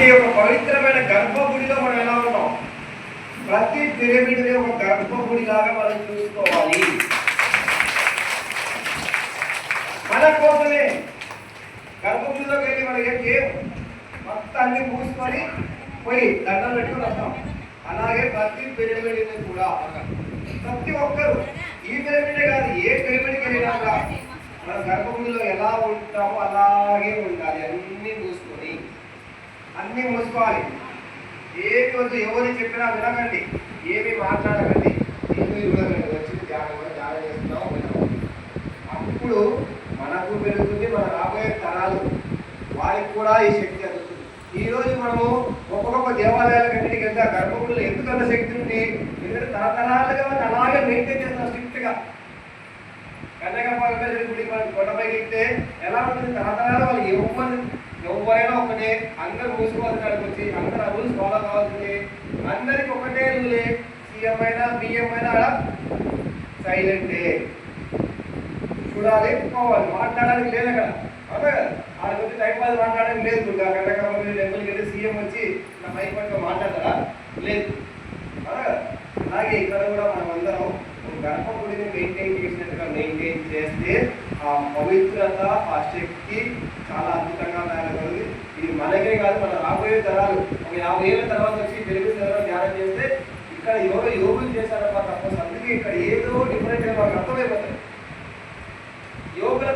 అలాంటి ఒక పవిత్రమైన గర్భగుడిలో మనం ఎలా ఉన్నాం? ప్రతి పిరమిడ్ని ఒక గర్భగుడి లాగా మనం చూసుకోవాలి. మన కోసమే గర్భగుడిలోకి వెళ్ళి మనం ఏం మొత్తం అన్ని మూసుకొని పోయి దండం పెట్టుకుని వస్తాం. అలాగే ప్రతి పిరమిడ్ని కూడా ప్రతి ఒక్కరు, ఈ పిరమిడే కాదు ఏ పిరమిడ్కి వెళ్ళినా కూడా మన గర్భగుడిలో ఎలా ఉంటామో అలాగే ఉండాలి. అన్నీ మూసుకోవాలి. ఏమి వద్దు, ఎవరు చెప్పినా వినకండి, ఏమి మాట్లాడకండి, ఏమి వినకండి. వచ్చి ధ్యానం చేస్తున్నాం. అప్పుడు మనకు పెరుగుతుంది, మన రాబోయే తరాలు వారికి కూడా ఈ శక్తి అందుతుంది. ఈరోజు మనము గొప్ప దేవాలయాలన్నింటికి వెళ్తే గర్భగుడిలో ఎందుకన్న శక్తి ఉంది? ఎందుకంటే తరతరాలుగా మనం అలాగే మెయింటైన్ చేస్తాం స్ట్రిక్ట్గా. కన్యాకుమారి గుడి కొండపైకి ఎక్కితే ఎలా ఉంటుంది? తరతరాలు వాళ్ళు ఎవరైనా ఒకటే, అందరూ మూసుకోవాల్సిన వచ్చి అందరూ రూల్స్ ఫాలో కావాల్సిందే, అందరికి ఒకటే రూలే. సీఎం అయినా బియ్యం అయినా సైలెంటే చూడాలి, పోవాలి, మాట్లాడడానికి లేదు అక్కడ. అవునా కదా? ఆడ వచ్చి టైం పాస్ మాట్లాడడానికి లేదు. కన్యాకుమారి టెంపుల్కి వెళ్ళి సీఎం వచ్చి నా మైక్ పట్టుకొని మాట్లాడతారా? లేదు. అవునా కదా? అలాగే ఇక్కడ కూడా మనం అందరం గర్భగుడిని మెయింటైన్ చేసినట్టుగా మెయింటైన్ చేస్తే ఆ పవిత్రత, ఆ శక్తి చాలా అద్భుతంగా తయారవుతుంది. ఇది మనకే కాదు, మన రాబోయే తరాలు ఒక 50 ఏళ్ళ తర్వాత వచ్చి తెలుగు తరాలు ధ్యానం చేస్తే ఇక్కడ యోగులు చేశారన్నమాట తప్ప. అందుకే ఇక్కడ ఏదో డిఫరెంట్గా మనకు అర్థమైపోతుంది.